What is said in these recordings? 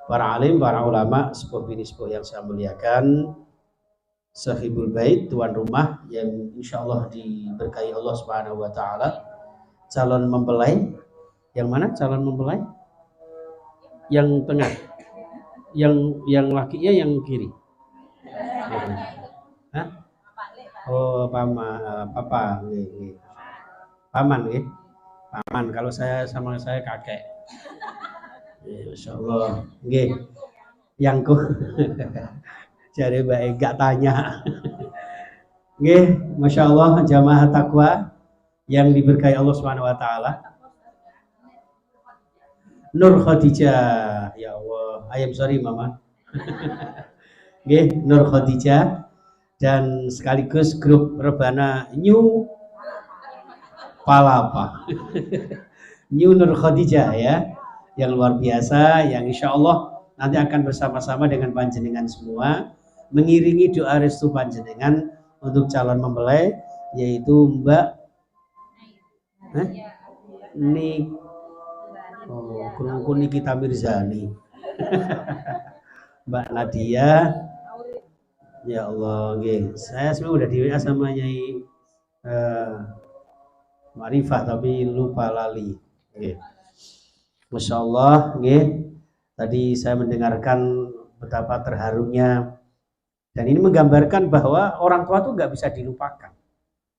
para alim, para ulama, sepuh bini sepuh yang saya muliakan, sahibul bait, tuan rumah yang insya Allah diberkahi Allah Subhanahu wa taala, calon mempelai. Yang mana calon mempelai? Yang tengah. Yang lakinya yang kiri. Hah? Oh, papa. Paman nggih. Paman, kalau saya sama saya kakek. Insya Allah. Nggih. Yangku. Jadi baik gak tanya. Nggih, Masya Allah, jamaah takwa yang diberkahi Allah Subhanahu wa taala. Nur Khadijah, ya Allah, I am sorry mama. Nggih, Nur Khadijah dan sekaligus grup Rebana New Palapa. New Nur Khadijah ya, yang luar biasa, yang insya Allah nanti akan bersama-sama dengan panjenengan semua mengiringi doa restu panjenengan untuk calon mempelai, yaitu Mbak Nikita Mirzani. Mbak Nadia. Ya Allah, nggih. Saya sebenarnya udah di WA sama Nyai Marifah tapi lupa lali. Nggih. Masya Allah, nggih. Tadi saya mendengarkan betapa terharunya, dan ini menggambarkan bahwa orang tua itu nggak bisa dilupakan,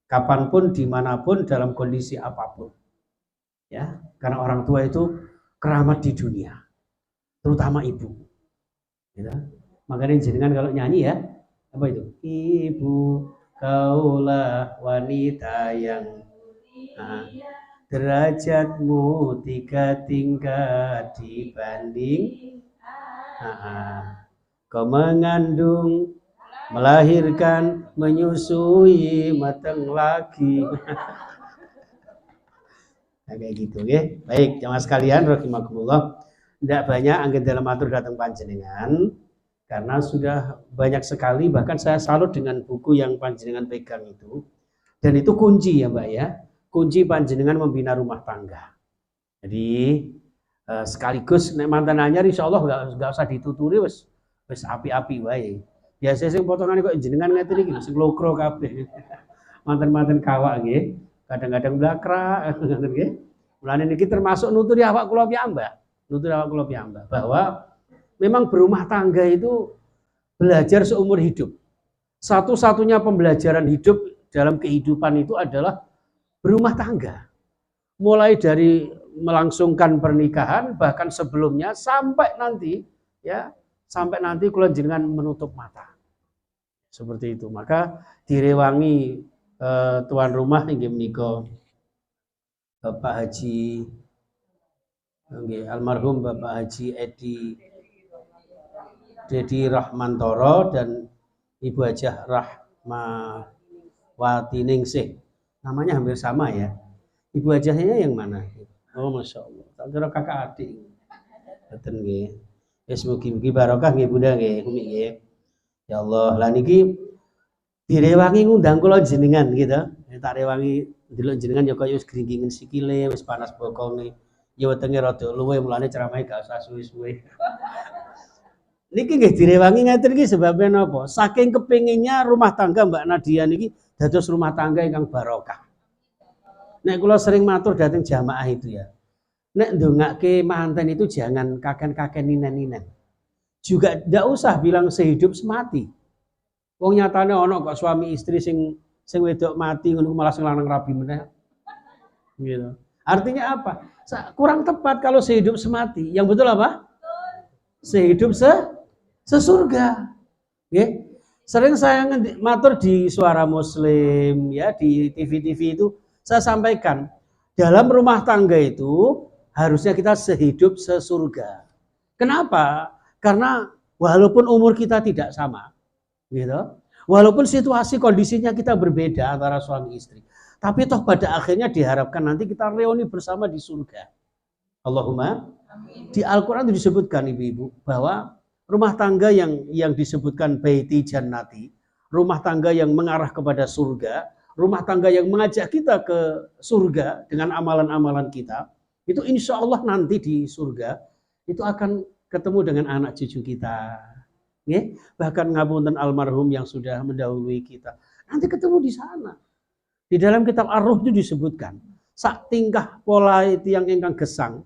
kapanpun, dimanapun, dalam kondisi apapun. Ya, karena orang tua itu keramat di dunia, terutama ibu. Gitu. Makanya jenengan kalau nyanyi ya, apa itu? Ibu, kaulah wanita yang derajatmu 3 tingkat dibanding kau mengandung, melahirkan, menyusui, mateng lagi. Nah, kayak gitu ya. Baik, jamaah sekalian rahimakumullah. Tidak banyak anggen dalam matur datang panjenengan karena sudah banyak sekali, bahkan saya salut dengan buku yang panjenengan pegang itu. Dan itu kunci ya Mbak ya. Kunci panjenengan membina rumah tangga. Jadi sekaligus nek mantan anyar insyaallah enggak usah dituturi wis api-api wae. Biasa sing potongane kok jenengan ngeten iki sing lokro kabeh. Mantan-mantan kawak nggih, kadang-kadang blakrak ngoten nggih. Mulane niki termasuk nuturi awak kula piyambak. Nuturi awak kula piyambak bahwa memang berumah tangga itu belajar seumur hidup. Satu-satunya pembelajaran hidup dalam kehidupan itu adalah berumah tangga. Mulai dari melangsungkan pernikahan, bahkan sebelumnya sampai nanti ya, sampai nanti kula jenengan menutup mata. Seperti itu. Maka direwangi tuan rumah inggih menika Bapak Haji almarhum Bapak Haji Dedi Rahmantoro dan Ibu Hajah Rahmawati Ningsih. Namanya hampir sama ya. Ibu Hajahnya yang mana? Oh Masya Allah. Tak kira kakak adik. Betul nggih. Wis mugi-mugi barokah nggih Bunda nggih, Umi nggih. Ya Allah, lah niki direwangi ngundang kula jenengan gitu. Tak rewangi ndelok jenengan ya kaya wis gringgingen sikile, wis panas bokonge. Ya wetenge rada luwe mulane ceramahe gak usah suwe-suwe. Niki nggih direwangi ngaten iki sebabnya napa? Saking kepinginnya rumah tangga Mbak Nadia niki dados rumah tangga ingkang barokah. Nek kula sering matur dateng jamaah itu ya. Nek ndongake manten itu jangan kaken-kaken ninen-ninen. Juga ndak usah bilang sehidup semati. Wong nyatane ana kok suami istri sing wedok mati ngono malah sing lanang rabi meneh. Gitu. Artinya apa? Kurang tepat kalau sehidup semati. Yang betul apa? Sehidup sesurga. Nggih. Sering saya matur di Suara Muslim ya, di TV-TV itu saya sampaikan, dalam rumah tangga itu harusnya kita sehidup sesurga. Kenapa? Karena walaupun umur kita tidak sama, gitu. Walaupun situasi kondisinya kita berbeda antara suami istri, tapi toh pada akhirnya diharapkan nanti kita reuni bersama di surga. Allahumma. Di Al-Quran disebutkan ibu-ibu bahwa rumah tangga yang disebutkan baiti jannati, rumah tangga yang mengarah kepada surga, rumah tangga yang mengajak kita ke surga dengan amalan-amalan kita, itu insya Allah nanti di surga itu akan ketemu dengan anak cucu kita. Bahkan ngapunten almarhum yang sudah mendahului kita. Nanti ketemu di sana. Di dalam kitab Ar-Ruh itu disebutkan, sak tingkah pola itu yang ingkang gesang,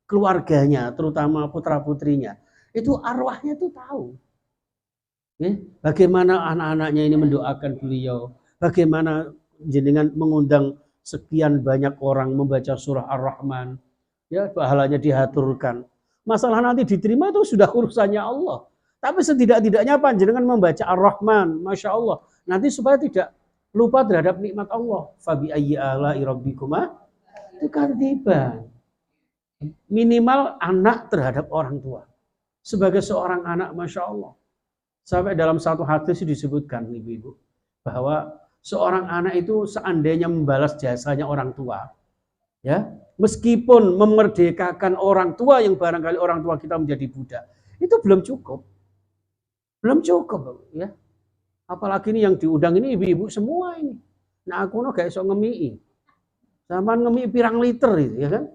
keluarganya, terutama putra-putrinya, itu arwahnya itu tahu. Bagaimana anak-anaknya ini mendoakan beliau, bagaimana jenengan mengundang sekian banyak orang membaca surah Ar-Rahman, pahalanya diaturkan. Masalah nanti diterima itu sudah urusannya Allah. Tapi setidak-tidaknya panjenengan membaca Ar-Rahman, Masya Allah. Nanti supaya tidak lupa terhadap nikmat Allah. Fabi ayyi ala'i rabbikuma tukadziban. Minimal anak terhadap orang tua. Sebagai seorang anak, Masya Allah. Sampai dalam satu hadis disebutkan, ibu-ibu, bahwa seorang anak itu seandainya membalas jasanya orang tua, meskipun memerdekakan orang tua yang barangkali orang tua kita menjadi budak, itu belum cukup. Belum cukup, Apalagi ini yang diundang ini ibu-ibu semua ini. Nah aku gak iso ngemii. Sama ngemii pirang liter itu, ya kan?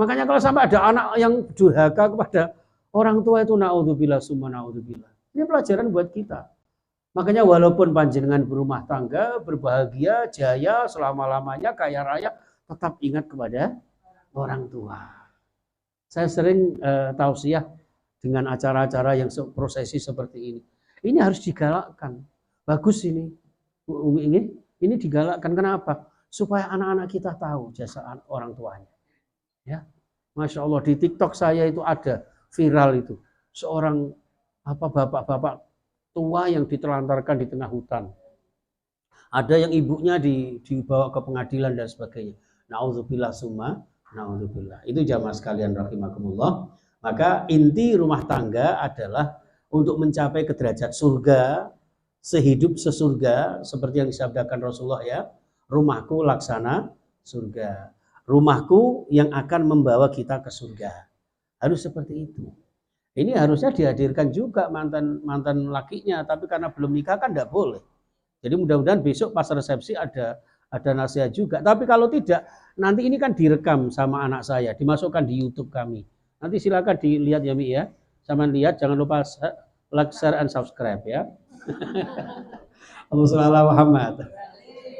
Makanya kalau sampai ada anak yang durhaka kepada orang tua itu naudzubillah summa naudzubillah. Ini pelajaran buat kita. Makanya walaupun panjenengan berumah tangga, berbahagia, jaya selama-lamanya, kaya raya, tetap ingat kepada orang tua. Saya sering tausiah dengan acara-acara yang prosesi seperti ini. Ini harus digalakkan. Bagus ini. Ini digalakkan. Kenapa? Supaya anak-anak kita tahu jasa orang tuanya. Masya Allah, di TikTok saya itu ada viral itu. Seorang bapak-bapak tua yang ditelantarkan di tengah hutan. Ada yang ibunya dibawa ke pengadilan dan sebagainya. Nauzubillah summa naudzubillah. Itu jamaah sekalian rahimakumullah. Maka inti rumah tangga adalah untuk mencapai ke derajat surga, sehidup sesurga, seperti yang disabdakan Rasulullah rumahku laksana surga. Rumahku yang akan membawa kita ke surga. Harus seperti itu. Ini harusnya dihadirkan juga mantan lakinya, tapi karena belum nikah kan tidak boleh. Jadi mudah-mudahan besok pas resepsi ada nasihat juga. Tapi kalau tidak, nanti ini kan direkam sama anak saya, dimasukkan di YouTube kami. Nanti silakan dilihat ya Mi ya. Sama lihat, jangan lupa like, share, and subscribe ya. Allahumma Muhammad.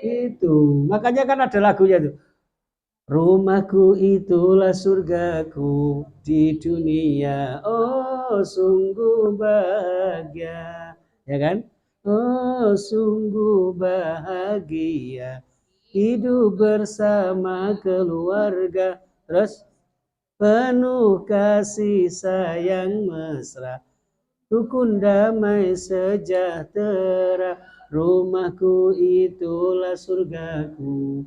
Itu, makanya kan ada lagunya itu. Rumahku itulah surgaku di dunia. Oh, sungguh bahagia. Ya kan? Oh, sungguh bahagia. Hidup bersama keluarga. Terus penuh kasih sayang mesra. Rukun damai sejahtera. Rumahku itulah surgaku.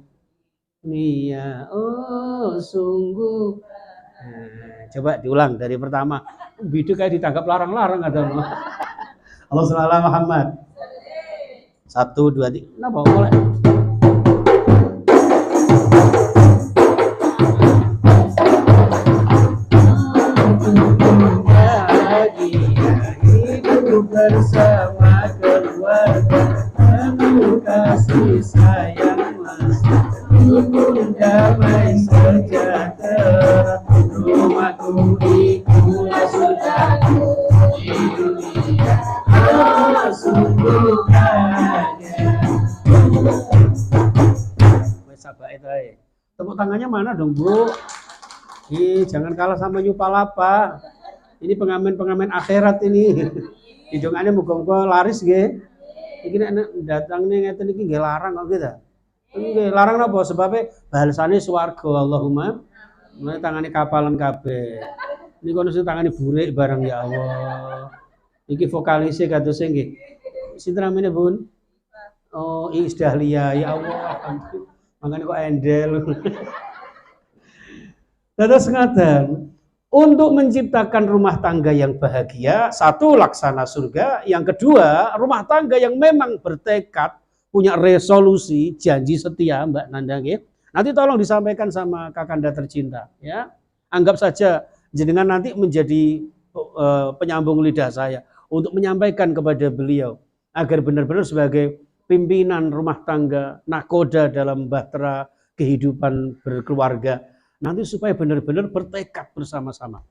Nia, oh sungguh. Coba diulang dari pertama. Biduk kayak ditangkap larang-larang ada. Allah SWT Muhammad. 1, 2, 3. Kenapa? Mulai. Hidup bersama keluarga, penuh kasih sayang mesra, rukun damai sejahtera. Rumahku itulah surgaku di dunia. Oh, sungguh bahagia. Sabar itu. Tepuk tangannya mana dong, Bu? Jangan kalah sama Nyupalapa. Ini pengamen-pengamen akhirat ini. Hitungannya muga-muga laris nggih. Iki nek datang ning ngeten iki nggih larang kok gitu. Nggih larang napa sebabe balesane swarga Allahumma. Mulai tangane kapalan kabeh. Niku ono sing tangane burik bareng ya Allah. Iki vokalise kados nggih. Sinten namine, Bun? Oh, Iis Dahlia ya Allah. Makanya kok endel. Dados ngaten. Untuk menciptakan rumah tangga yang bahagia, satu laksana surga, yang kedua rumah tangga yang memang bertekad, punya resolusi, janji setia, Mbak Nanda. Nanti tolong disampaikan sama Kakanda tercinta, ya. Anggap saja jenengan nanti menjadi penyambung lidah saya untuk menyampaikan kepada beliau agar benar-benar sebagai pimpinan rumah tangga, nakoda dalam bahtera kehidupan berkeluarga. Nanti supaya benar-benar bertekad bersama-sama.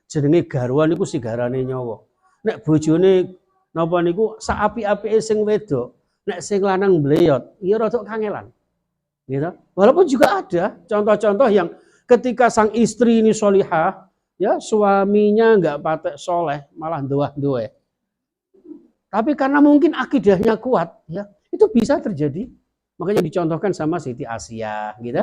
jenenge garwan niku sigarane nyawa. Nek bojone napa niku sak apik-apike sing wedok, nek sing lanang mbleyot, ya rada kangelan. Gitu. Walaupun juga ada contoh-contoh yang ketika sang istri ini solihah, ya suaminya nggak patek soleh, malah doa-doa. Tapi karena mungkin akidahnya kuat, ya itu bisa terjadi. Makanya dicontohkan sama Siti Asia, gitu.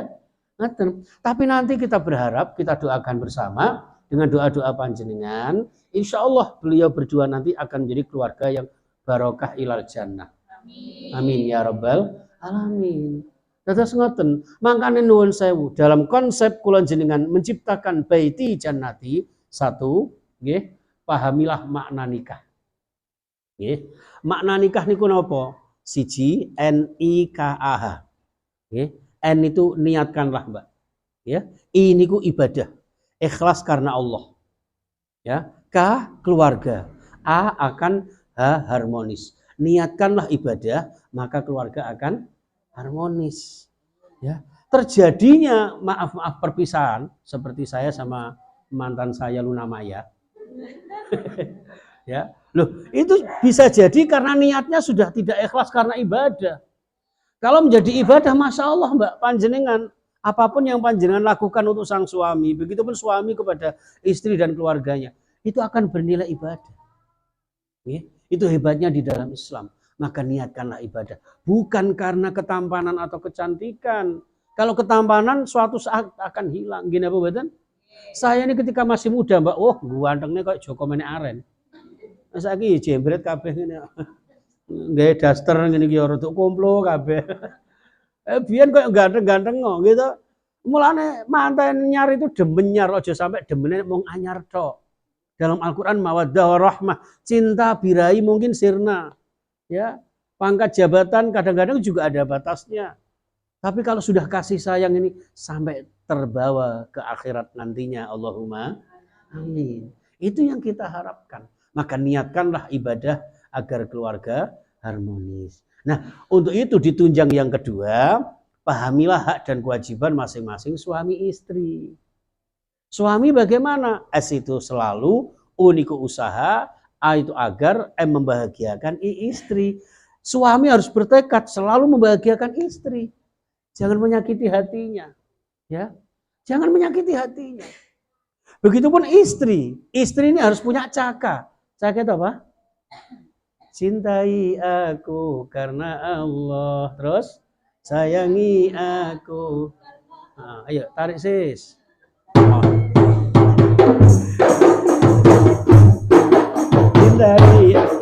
Tapi nanti kita berharap, kita doakan bersama dengan doa-doa panjenengan. Insya Allah beliau berdua nanti akan menjadi keluarga yang barokah ilal jannah. Amin ya rabbal alamin. Dados ngoten, mangkane nuwun sewu dalam konsep kula jenengan menciptakan baiti jannati satu, nggih, pahamilah makna nikah. Nggih. Makna nikah niku napa? Siji NIKAH. Nggih. N itu niatkanlah, Mbak. Ya. I niku ibadah. Ikhlas karena Allah. Ya. K keluarga. A akan harmonis. Niatkanlah ibadah, maka keluarga akan harmonis. Ya. Terjadinya maaf perpisahan seperti saya sama mantan saya Luna Maya. Ya. Loh, itu bisa jadi karena niatnya sudah tidak ikhlas karena ibadah. Kalau menjadi ibadah, Masya Allah Mbak, panjenengan, apapun yang panjenengan lakukan untuk sang suami, begitupun suami kepada istri dan keluarganya, itu akan bernilai ibadah. Ya, itu hebatnya di dalam Islam. Maka niatkanlah ibadah. Bukan karena ketampanan atau kecantikan. Kalau ketampanan suatu saat akan hilang. Gini apa betul? Saya ini ketika masih muda Mbak, gantengnya kayak Joko Mene Aren. Saiki jembret kabeh ngene. Nggawe daster ngene iki ora tuk komplo kabeh. Biyen koyo ganteng-ganteng kok gitu. Mulane manten nyar itu demen nyar aja sampai demene mung anyar tok. Dalam Al-Qur'an mawaddah warahmah, cinta birahi mungkin sirna. Ya, pangkat jabatan kadang-kadang juga ada batasnya. Tapi kalau sudah kasih sayang ini sampai terbawa ke akhirat nantinya, Allahumma amin. Itu yang kita harapkan. Maka niatkanlah ibadah agar keluarga harmonis. Nah, untuk itu ditunjang yang kedua, pahamilah hak dan kewajiban masing-masing suami istri. Suami bagaimana? S itu selalu, U niku usaha, A itu agar, M membahagiakan istri. Suami harus bertekad selalu membahagiakan istri. Jangan menyakiti hatinya. Ya, jangan menyakiti hatinya. Begitupun istri. Istri ini harus punya caka. Caka itu apa? Cintai aku karena Allah. Terus sayangi aku. Nah, ayo tarik sis. Cintai aku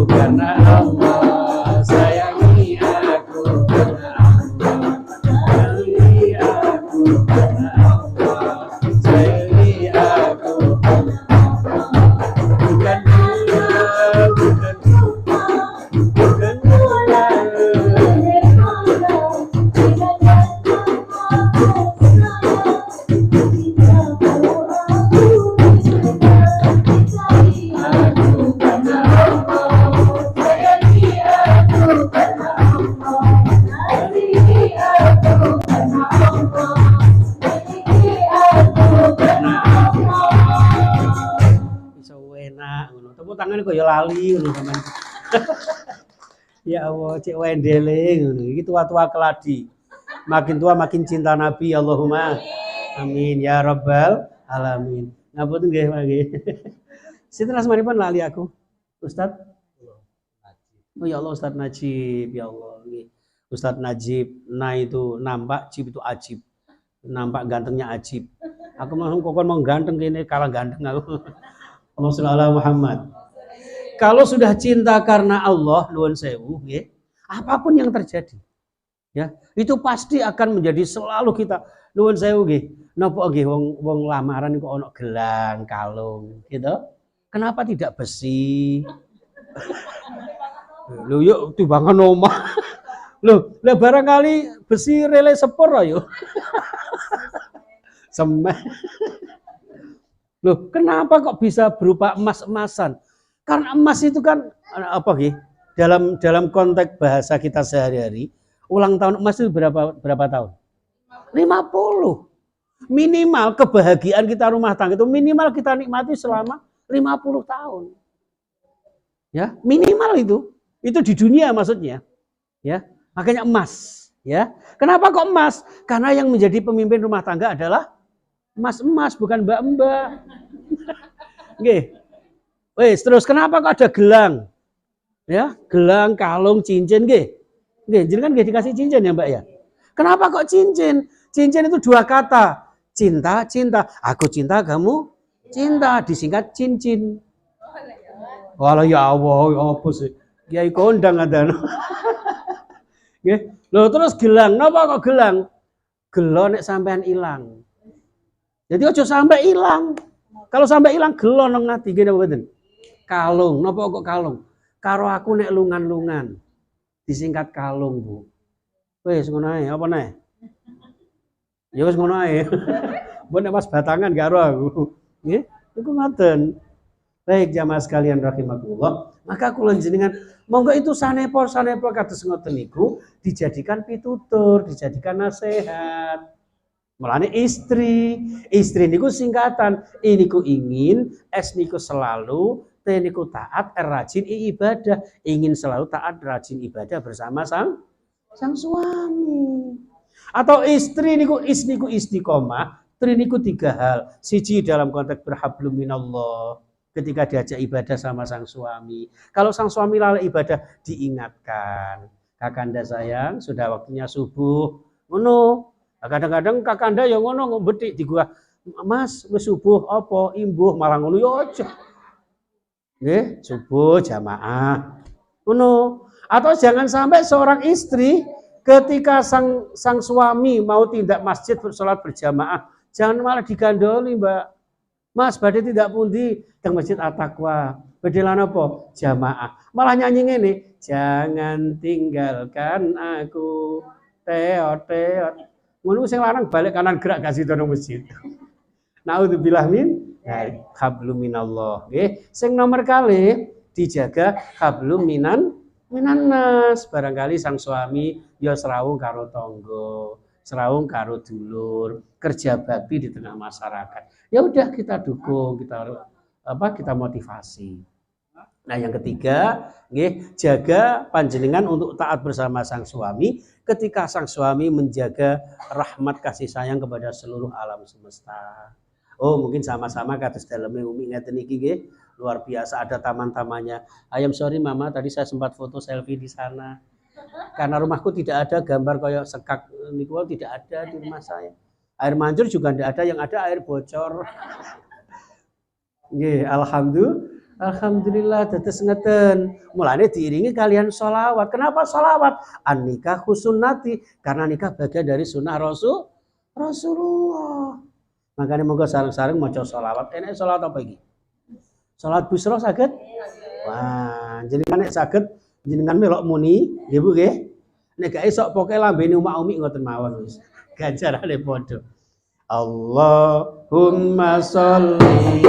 karena Allah. Sayangi aku karena Allah. Sayangi aku karena Allah. Sayangi aku. Bukan tangan kok ya lali ngono sampean. Ya Allah, cek wendele ngono. Iki tua-tua keladi. Makin tua makin cinta Nabi, Allahumma amin ya rabbal alamin. Ngapunten nggih, nggih. Sinten asmanipun lali aku? Ustaz? Oh ya Allah, Ustaz Najib, ya Allah nggih. Ustaz Najib, nah itu nampak, Jib itu ajib. Nampak gantengnya ajib. Aku mau ganteng kene kalah ganteng aku. Allahumma sholli ala Muhammad. Kalau sudah cinta karena Allah, nuwun sewu, nggih, apapun yang terjadi, ya, itu pasti akan menjadi selalu kita nuwun sewu nggih. Napa nggih wong lamaran kok ana gelang, kalung, gitu. Kenapa tidak besi? Lho yuk timbangan omah. Loh, lah barangkali besi rele sepur ayo. Semen. Loh, kenapa kok bisa berupa emas-emasan? Karena emas itu kan apa nggih? Dalam konteks bahasa kita sehari-hari, ulang tahun emas itu berapa tahun? 50. Minimal kebahagiaan kita rumah tangga itu minimal kita nikmati selama 50 tahun. Ya, minimal itu. Itu di dunia maksudnya. Ya, makanya emas, ya. Kenapa kok emas? Karena yang menjadi pemimpin rumah tangga adalah emas-emas, bukan mbak-mbak. Nggih. Wes, terus kenapa kok ada gelang? Ya, gelang, kalung, cincin nggih. Nggih, jenengan nggih dikasih cincin ya, Mbak ya. Kenapa kok cincin? Cincin itu dua kata. Cinta, cinta. Aku cinta, kamu cinta. Disingkat cincin. Walau ya Allah, ya apa sih? Kiai kondang ada. Loh terus gelang, napa kok gelang? Gelo nek sampean ilang. Jadi ojo sampai hilang. Kalau sampai hilang gelo nang ati ngene mboten. Kalung, napa kok kalung? Karo aku nek lungan-lungan. Disingkat kalung, Bu. Wis ngono ae, apa neh? Ya wis ngono ae. Mbok nek Mas batangan karo aku. Nggih, iku ngoten. Baik jamaah sekalian rahimakumullah, maka kula jenengan monggo itu sanepo kados ngoten niku dijadikan pitutur, dijadikan nasihat. Mulane istri niku singkatan, I niku ingin, S niku selalu, T niku taat, R rajin, I ibadah, ingin selalu taat rajin ibadah bersama sang suami. Atau istri niku istiqomah, tri niku 3 hal. Siji dalam konteks berhablum minallah. Ketika diajak ibadah sama sang suami. Kalau sang suami lalai ibadah, diingatkan. Kakanda sayang, sudah waktunya subuh. Ngono. Kadang-kadang kakanda ya ngono betik di gua. Mas, wis subuh apa imbuh malah ngono ya aja. Nggih, subuh jamaah. Ngono. Atau jangan sampai seorang istri ketika sang suami mau tindak masjid sholat berjamaah, jangan malah digandoli, Mbak. Mas, badhe tidak pundi teng Masjid At-Taqwa. Badhe lan apa? Jamaah. Malah nyanyi ngene, jangan tinggalkan aku. Teot. Ngono sing lanang balik kanan gerak kasih nang masjid. Naudzubillah min hablum minallah. Nggih, sing nomor kali dijaga hablum minan nas. Barangkali sang suami ya serawung karo tangga, serawung karo dulur, kerja bakti di tengah masyarakat. Ya udah kita dukung, kita motivasi. Nah, yang ketiga, nggih, jaga panjenengan untuk taat bersama sang suami ketika sang suami menjaga rahmat kasih sayang kepada seluruh alam semesta. Oh, mungkin sama-sama kados daleme umi ngeten iki nggih, luar biasa ada taman-tamannya. I'm sorry Mama, tadi saya sempat foto selfie di sana. Karena rumahku tidak ada gambar kayak sekak niku, tidak ada di rumah saya. Air mancur juga tidak ada, yang ada air bocor. Nggih, alhamdulillah dados ngeten. Mulane diiringi kalian sholawat. Kenapa sholawat? An-nikah sunnati, karena nikah bagian dari sunnah Rasulullah. Makanya monggo sareng-sareng maca sholawat. Enak sholawat apa iki? Sholawat busra saged? Wah, jenengan nek saged jenengan melok muni, nggih Bu nggih. Nek gak esok pokoke lambene umak-umi ngoten mawon wis. Ganjarane padha. Allahumma sholli.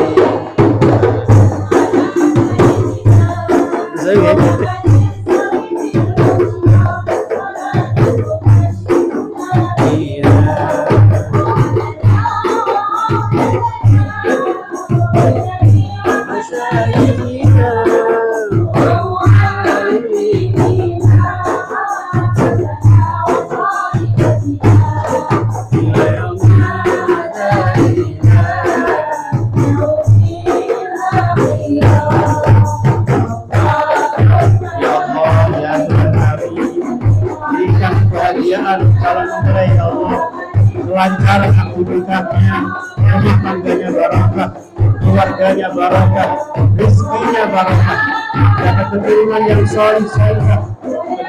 Lancar aktivitasnya, rumah tangganya barokah, keluarganya barokah, rezekinya barokah, dapat keturunan yang soleh, keturunan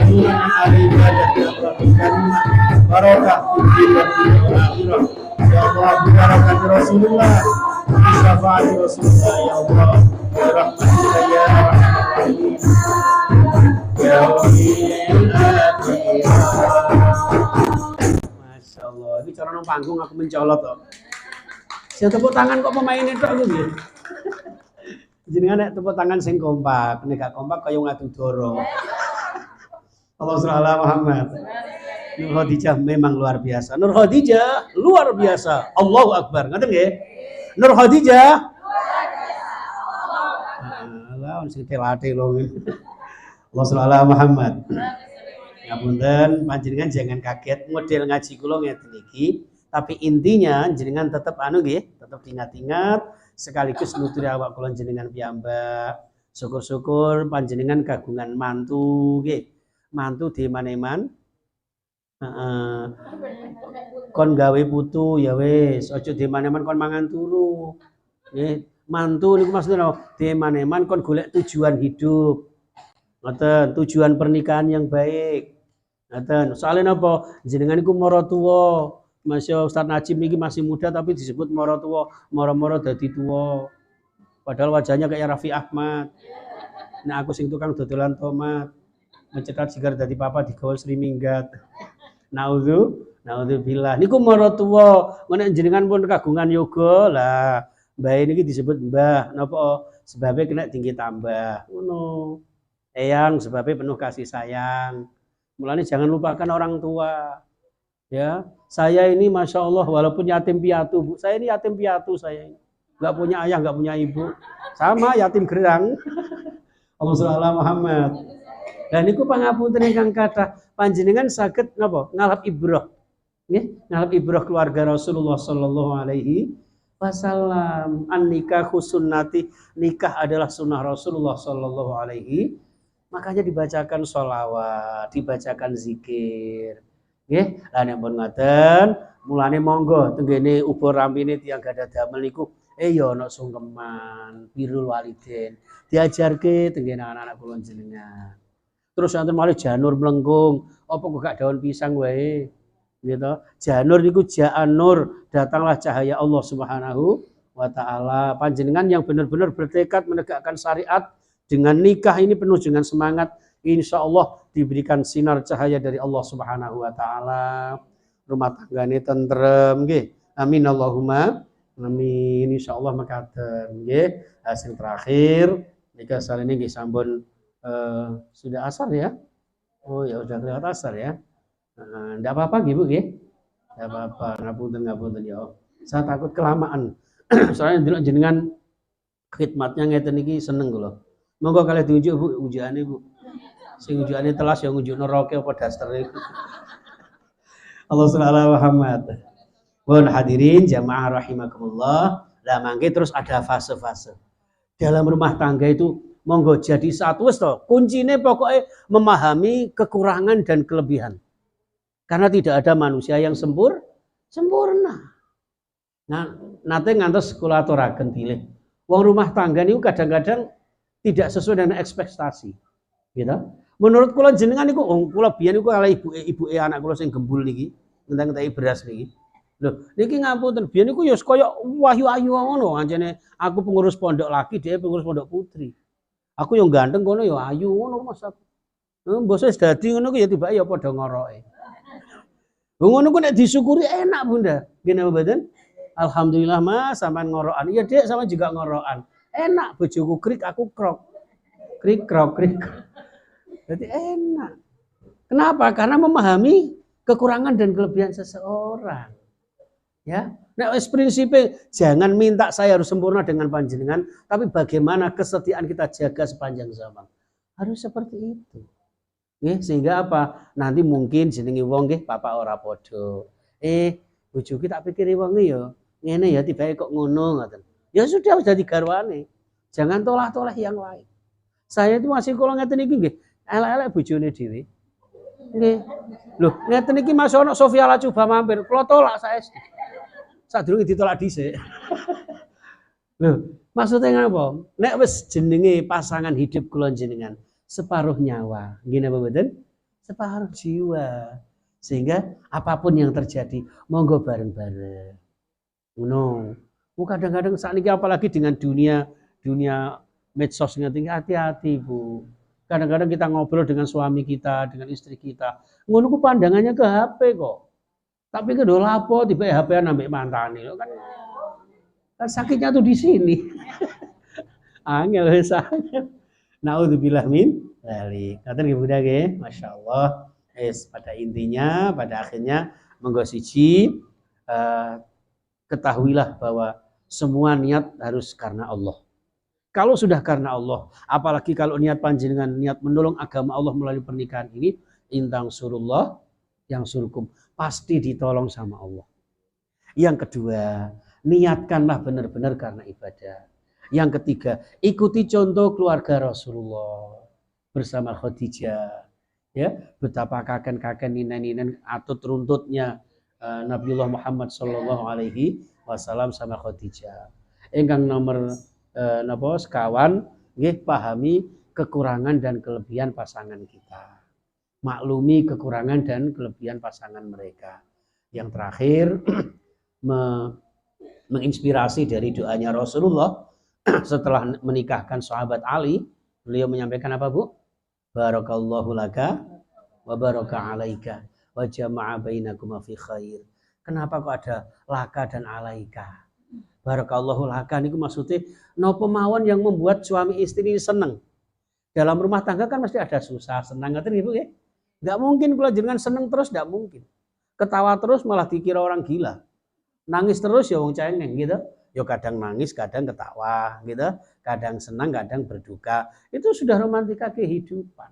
yang ahli ibadah, barokah di dunia akhirat. Ya Allah, barakat Rasulullah, syafaat Rasulullah, ya Allah, rahmatika ya rahim, ya Allah, ini cara nang panggung aku mencolot kok. Sing tepuk tangan kok pemain itu aku nggih. Jenengan nek tepuk tangan sing kompak, nek gak kompak kaya ngadu doro. Allah Muhammad. Nur Khadijah memang luar biasa. Nur Khadijah luar biasa. Allahu Akbar. Ngoten nggih? Nur Khadijah Allah sing telate lho. Allah sallallahu Muhammad. Ngapunten panjenengan jangan kaget model ngaji kula ngeten iki, tapi intinya jenengan tetap nggih, tetap ingat-ingat sekaligus nuturi awak kula jenengan piyambak. Syukur-syukur panjenengan kagungan mantu nggih. Mantu di maneman kon gawe putu ya wis, aja di maneman kon mangan turu. Nggih, mantu niku maksudnya di maneman kon golek tujuan hidup. Ngoten, tujuan pernikahan yang baik. Ngoten, soalnya napa? Jenengan iku mara tuwa. Masya Ustaz Najib niki masih muda tapi disebut mara tuwa, mara-mara dadi tuwa. Padahal wajahnya kayak Raffi Ahmad. Nah aku sing tukang dodolan tomat. Mencetak sigar dadi papa digawa Sri Minggat. Naudzubillah. Niku mara tuwa. Menek jenengan pun kagungan yoga lah. Mbah niki disebut mbah. Napa? Sebabnya kena tinggi tambah. Ngono. Eyang sebabnya penuh kasih sayang. Mulanya jangan lupakan orang tua. Ya, saya ini masya Allah walaupun yatim piatu, Bu. Saya ini yatim piatu saya ini. Nggak punya ayah, nggak punya ibu. Sama yatim gerang. Allahumma sholli ala Muhammad. Dan niku pangapunten ingkang kathah panjenengan saged napa? Ngalap ibrah. Nggih, ngalap ibrah keluarga Rasulullah sallallahu alaihi wasallam. An-nikahu sunnati, nikah adalah sunnah Rasulullah sallallahu alaihi. Makanya dibacakan sholawat, dibacakan zikir. Nggih, lan nek pun ngoten, mulane monggo tenggene ubur rampine tiyang gadah damel niku ya ana sungkeman, birrul walidain. Diajarke tenggene anak-anak kula jenengan. Terus wonten malih janur mlengkung, apa kok gak daun pisang wae. Gitu. Janur niku ja'anur, datanglah cahaya Allah Subhanahu wa taala. Panjenengan yang benar-benar bertekad menegakkan syariat dengan nikah ini penuh dengan semangat, insya Allah diberikan sinar cahaya dari Allah Subhanahu wa taala. Rumah tanggane tentrem nggih. Amin Allahumma amin. Insya Allah mekaten nggih. Hasil terakhir nikah salene nggih sampun sudah asar ya. Oh ya udah lewat asar ya. Enggak apa-apa nggih Bu nggih. Enggak apa-apa, ngapunten ya. Saya takut kelamaan. Soalnya ndelok jenengan khidmatnya ngeten iki seneng kula. Monggo kalian diunjuk Bu ujane Bu. Sing ujane telas ya ngunjuk neraka apa dastere. Allah sallallahu Muhammad. Mohon hadirin jamaah rahimakumullah. Lah mangke terus ada fase-fase. Dalam rumah tangga itu monggo jadi satu wis to. Kuncine pokoknya memahami kekurangan dan kelebihan. Karena tidak ada manusia yang sempurna. Nah, nate ngantos kula aturaken pilih. Wong rumah tangga niku kadang-kadang tidak sesuai dengan ekspektasi. Gitu. Menurut kula jenengan niku kula biyen niku kala ibuke anak kula sing gembul niki, ngenteni beras niki. Lho, niki ngapunten biyen niku ya kaya wahyu-ayu ngono, anjene aku pengurus pondok laki, dia pengurus pondok putri. Aku yang ganteng kono ya ayu ngono Mas. Mbok wis dadi ngono ku ya tibake ya padha ngoroke. Ngono ku nek disyukuri enak Bunda. Ngene mboten? Alhamdulillah Mas sampean ngorokan. Ya Dek sama juga ngorokan. Enak bojoku krik aku krok. Krik krok. Jadi enak. Kenapa? Karena memahami kekurangan dan kelebihan seseorang. Ya. Nah, prinsipnya jangan minta saya harus sempurna dengan panjenengan, tapi bagaimana kesetiaan kita jaga sepanjang zaman. Harus seperti itu. Sehingga apa? Nanti mungkin jenenge wong nggih bapak ora padha. Bojoku tak pikir wong ya ngene ya tibake kok ngono ngoten. Ya sudah jadi garwane. Jangan tolak-tolak yang lain. Saya itu masih kula ngeten iki nggih, elek-elek bojone dhewe. Nggih. Lho, ngeten iki Mas ono Sofia Lacuba mampir, kula tolak saesti. Sadurunge ditolak dhisik. Lho, maksudnya ngapa? Nek wis jenenge pasangan hidup kula jenengan, separuh nyawa. Nggih napa mboten? Separuh jiwa. Sehingga apapun yang terjadi, monggo bareng-bareng. Ngono. Kadang-kadang saat ini apalagi dengan dunia medsos ngene hati-hati Bu. Kadang-kadang kita ngobrol dengan suami kita, dengan istri kita. Ngono ku pandangannya ke HP kok. Tapi kedua lapo tiba HP-an ambek mantane kan sakitnya tuh di sini. Angel wis angel. Naudzubillah min dzalik. Ngaten nggih Bunda nggih. Masyaallah. pada intinya, pada akhirnya monggo siji ketahuilah bahwa semua niat harus karena Allah. Kalau sudah karena Allah, apalagi kalau niat panjenengan niat menolong agama Allah melalui pernikahan ini, intang surullah yang surukum, pasti ditolong sama Allah. Yang kedua, niatkanlah benar-benar karena ibadah. Yang ketiga, ikuti contoh keluarga Rasulullah bersama Khadijah. Ya, betapa kakek-kakek ninen-ninen atut runtutnya Nabiullah Muhammad sallallahu alaihi wasallam sama Khadijah. Ingkang nomor napa sekawan nggih pahami kekurangan dan kelebihan pasangan kita. Maklumi kekurangan dan kelebihan pasangan mereka. Yang terakhir menginspirasi dari doanya Rasulullah setelah menikahkan sahabat Ali, beliau menyampaikan apa, Bu? Barakallahu laka wa baraka alaika wa jama'a bainakuma fi khair. Kenapa kok ada laka dan alaika? Barakallahu laka niku maksudnya napa mawon yang membuat suami istri ini seneng. Dalam rumah tangga kan mesti ada susah, senang ngoten Ibu ya. Enggak mungkin kalau jenengan seneng terus, enggak mungkin. Ketawa terus malah dikira orang gila. Nangis terus ya wong cengeng gitu. Ya kadang nangis, kadang ketawa gitu. Kadang senang, kadang berduka. Itu sudah romantika kehidupan.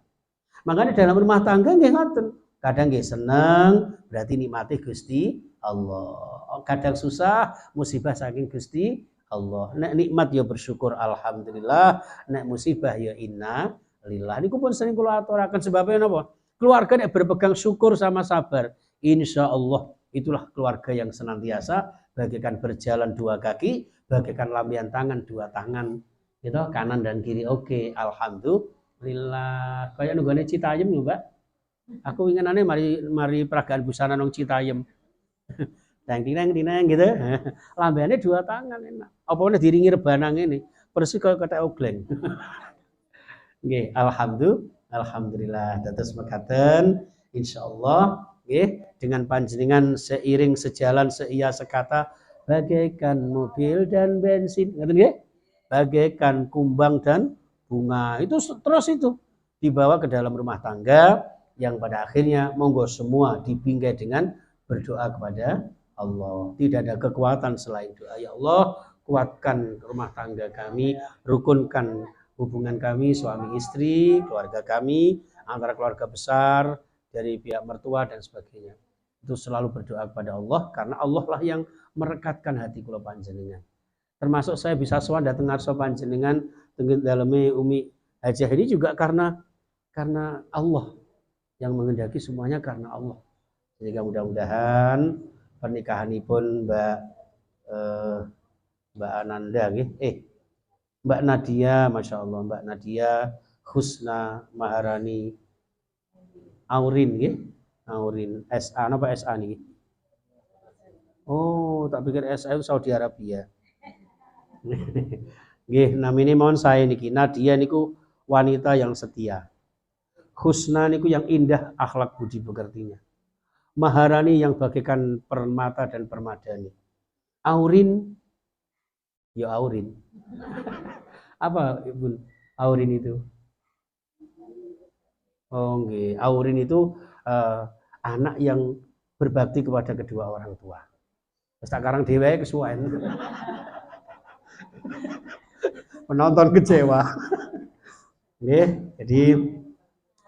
Makanya dalam rumah tangga nggih ngoten. Kadang nggih seneng, berarti nikmati Gusti Allah. Kadang susah, musibah saking Gusti Allah. Nek nikmat ya bersyukur alhamdulillah, nek musibah ya inna lillah. Niku pun sering kula aturaken sebabnya napa? Keluarga nek berpegang syukur sama sabar, insya Allah itulah keluarga yang senantiasa bagaikan berjalan dua kaki, bagaikan lampian tangan dua tangan, gitu, kanan dan kiri oke, alhamdulillah. Kayak nunggane Citayam lho, Mbak. Aku inginane mari peragaan busana nang Citayam. Dang-ding gitu. Lambiane dua tangan enak. Apa meneh diringi rebanang ini, persis kaya kethek ogleng. Nggih, alhamdulillah. Dados mekaten insyaallah nggih dengan panjenengan seiring sejalan seia sekata bagaikan mobil dan bensin, ngerti nggih? Bagaikan kumbang dan bunga. Itu terus itu dibawa ke dalam rumah tangga yang pada akhirnya monggo semua dibingkai dengan berdoa kepada Allah. Tidak ada kekuatan selain doa. Ya Allah, kuatkan rumah tangga kami, rukunkan hubungan kami suami istri, keluarga kami, antara keluarga besar, dari pihak mertua dan sebagainya. Itu selalu berdoa kepada Allah karena Allah lah yang merekatkan hati kula panjenengan. Termasuk saya bisa sowan dateng ngarsa panjenengan tenggen daleme Umi Hajah ini juga karena Allah yang mengendaki semuanya karena Allah. Sehingga mudah-mudahan pernikahanipun Mbak Ananda Mbak Nadia, Masya Allah, Mbak Nadia Husna Maharani Aurin nggih. Aurin SA napa SA niki? Oh, tak pikir SA itu Saudi Arabia. Nggih, namine mohon saya niki. Nadia niku wanita yang setia. Husna niku yang indah akhlak budi pekertinya. Maharani yang bagaikan permata dan permadani. Aurin ya Aurin. Apa Ibu Aurin itu? Oh nggih, Aurin itu anak yang berbakti kepada kedua orang tua. Terus sekarang dhewe kesuwen. Penonton kecewa. Nggih, jadi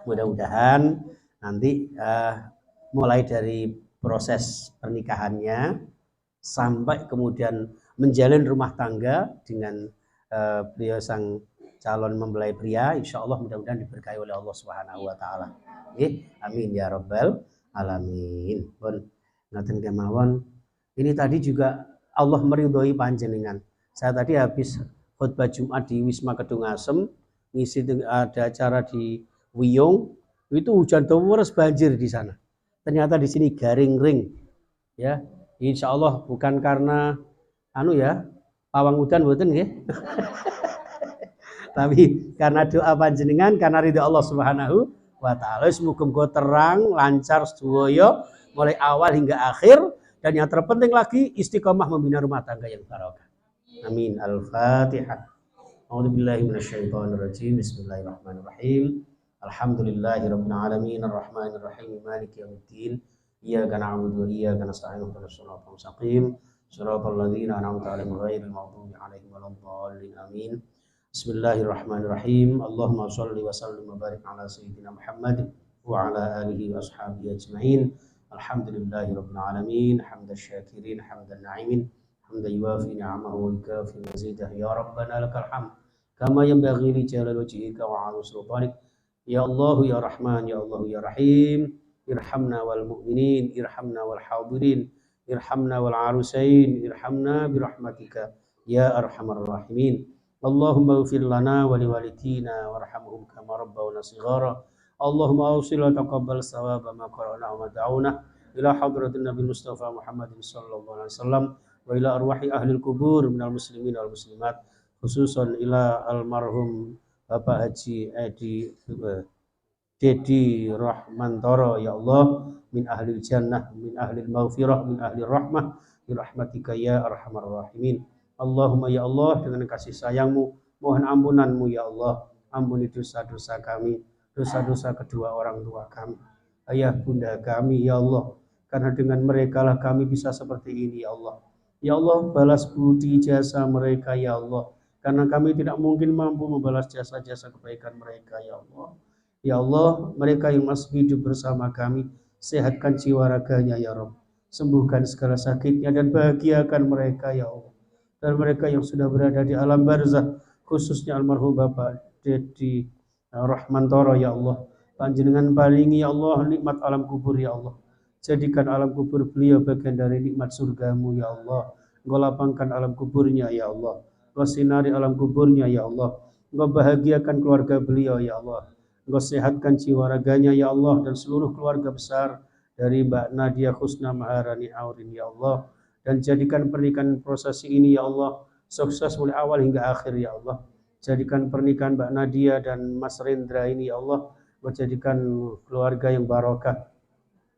mudah-mudahan nanti mulai dari proses pernikahannya sampai kemudian menjalin rumah tangga dengan beliau sang calon mempelai pria, insya Allah mudah-mudahan diberkahi oleh Allah Subhanahu wa taala. Amin ya rabbal alamin. Pun ngaten kemawon. Ini tadi juga Allah meridhoi panjenengan. Saya tadi habis khutbah Jumat di Wisma Kedung Asem, ngisi ada acara di Wiyung, itu hujan deras banjir di sana. Ternyata di sini garing ring. Ya, insya Allah bukan karena pawang udan mboten nggih. Tapi karena doa panjenengan, karena ridha Allah Subhanahu wa taala. Semoga terang, lancar sedaya mulai awal hingga akhir, dan yang terpenting lagi istiqomah membina rumah tangga yang barokah. Amin. Al-Fatihah. A'udzubillahi minasyaitonirrajim. Bismillahirrahmanirrahim. Alhamdulillahirabbil alamin arrahmanir rahim maliki yaumiddin. Iyyaka na'budu wa iyyaka nasta'in ihdinas siratal mustaqim siratal ladzina an'amta 'alaihim ghairil maghdubi 'alaihim waladdallin amin. Bismillahirrahmanirrahim. Allahumma shalli wa sallim wa barik ala sayyidina Muhammad wa ala alihi wa ashabihi ajma'in. Alhamdulillahirabbil alamin hamdasy syakirin hamdan na'imin hamdan yuwafi ni'amahu wa yukafi mazidah ya rabbana lakal hamd kama yanbaghi li jalali wajhika wa 'azimi sultanik. Ya Allah ya Rahman ya Allah ya Rahim, irhamna wal mu'minin, irhamna wal hadirin, irhamna wal arusain, irhamna birahmatika ya arhamar rahimin. Allahumma ighfir lana wa liwalidina warhamhum kama rabbawna shighara. Allahumma awsil wa taqabbal thawaba ma qara'na wa da'una ila hadratin Nabi Mustafa Muhammadin sallallahu alaihi wasallam wa ila arwahi ahli kubur minal muslimin wal muslimat, khususan ila almarhum Bapak Haji Dedi Rahmantoro ya Allah, min ahli jannah, min ahli maghfirah, min ahli rahmah, birahmatika ya arhamar rahimin. Allahumma ya Allah, dengan kasih sayangmu, mohon ampunanmu ya Allah, ampuni dosa-dosa kami, dosa-dosa kedua orang tua kami, ayah bunda kami ya Allah, karena dengan mereka lah kami bisa seperti ini ya Allah. Ya Allah, balas budi jasa mereka ya Allah, karena kami tidak mungkin mampu membalas jasa-jasa kebaikan mereka ya Allah. Ya Allah, mereka yang masih hidup bersama kami, sehatkan jiwa raganya ya Rabb, sembuhkan segala sakitnya dan bahagiakan mereka ya Allah. Dan mereka yang sudah berada di alam barzakh, khususnya almarhum Bapak Dedi Rahmantoro ya Allah, panjenengan paringi ya Allah nikmat alam kubur ya Allah, jadikan alam kubur beliau bagian dari nikmat surgamu ya Allah. Engkau lapangkan alam kuburnya ya Allah, Engkau sinari alam kuburnya ya Allah, Engkau bahagiakan keluarga beliau ya Allah, Engkau sehatkan jiwa raganya ya Allah, dan seluruh keluarga besar dari Mbak Nadia Husna Maharani Aurin ya Allah, dan jadikan pernikahan prosesi ini ya Allah sukses mulai awal hingga akhir ya Allah. Jadikan pernikahan Mbak Nadia dan Mas Rendra ini ya Allah, Engkau jadikan keluarga yang barokah,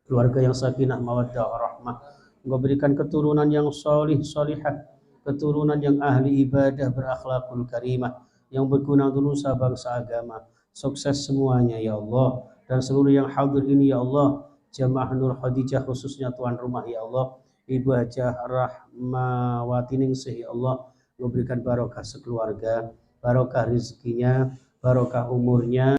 keluarga yang sakinah mawaddah warahmah. Engkau berikan keturunan yang solih solihah, keturunan yang ahli ibadah berakhlakul karimah, yang berguna untuk nusa bangsa agama. Sukses semuanya ya Allah, dan seluruh yang hadir ini ya Allah, jamaah Nur Khadijah khususnya tuan rumah ya Allah, Ibu Hajah Rahmawati Ningsih ya Allah, memberikan barokah sekeluarga, barokah rezekinya, barokah umurnya,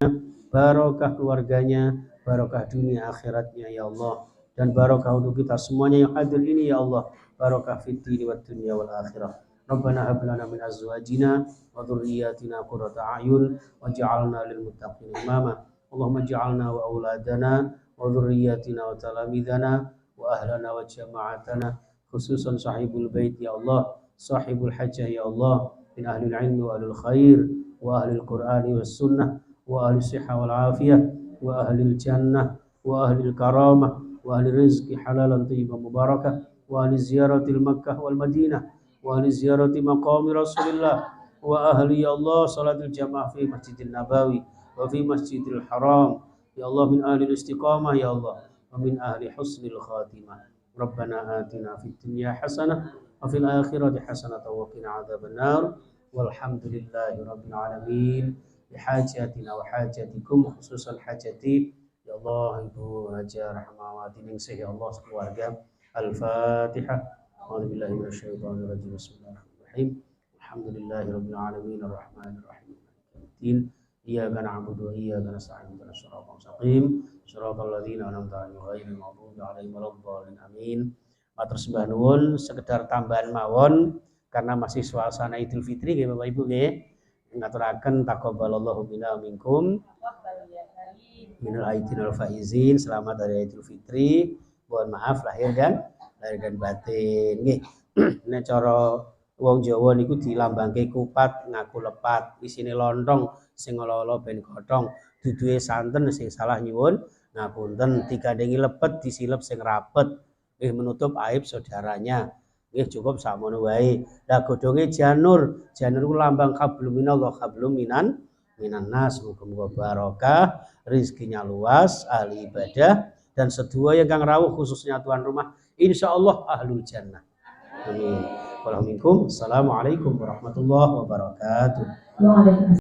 barokah keluarganya, barokah dunia akhiratnya ya Allah, dan barokah untuk kita semuanya yang hadir ini ya Allah, barokah fid dini wad dunya wal akhirah. Rabbana hab lana min azwajina wa dhurriyyatina qurrata a'yun waj'alna lil muttaqina imama. Allahumma ij'alna wa auladana wa dhurriyyatina wa talamidana wa ahlana wa jama'atana, khususan sahibul bait ya Allah, sahibul hajjah ya Allah, min ahli ilmi wa ahlul khair wa ahli al-Qur'ani was sunnah wa ahli sihha wal afiyah wa ahli jannah wa ahli karamah wa ahli rizqi halalan thayyiban mubarakah wa ahli ziyaratil Makkah wal Madinah wa ahli ziyarati maqami Rasulillah wa ahli ya Allah salatul jamaah fi Masjidil Nabawi wa fi Masjidil Haram ya Allah, min ahli istiqamah ya Allah wa min ahli husnil khatimah. Rabbana atina fid dunya hasanah wa fil akhirati hasanah wa qina adzabannar. Walhamdulillahi rabbil alamin. Bihajatina wa hajatikum, khususan hajati ya Allah Ibu Hajah Rahmawati Ningsih ya Allah sekeluarga. Al-Fatihah. A'udzubillahi minasyaitonir rajim. Bismillahirrahmanirrahim. Alhamdulillahirabbil alamin arrahmanir rahim. Iyyaka na'budu wa iyyaka nasta'in ihdinas siratal mustaqim siratal ladzina an'amta 'alaihim ghairil maghdubi 'alaihim waladdallin amin. Matur sembah nuwun, sekedar tambahan mawon karena masih suasana Idul Fitri nggih Bapak Ibu nggih. Ngaturaken taqabbalallahu minna minkum minal aidin wal faizin. Selamat hari Idul Fitri. Mohon maaf lahir dan batin nggih. Nek cara wong Jawa niku dilambangke kupat ngaku lepat, isine lontong sing olo-olo ben godhong, duduhe santen sing salah nyuwun ngapunten, digandengi lepet disilep sing rapet, nggih menutup aib saudaranya. Nggih cukup sakmono wae. Lah godhonge janur, janur ku lambang hablum minallah, hablum minan nas. Muga-muga barokah, rezekinya luas, ahli ibadah dan sedua yang kang rawuh khususnya tuan rumah insyaallah ahlul jannah. Amin. Assalamualaikum warahmatullahi wabarakatuh.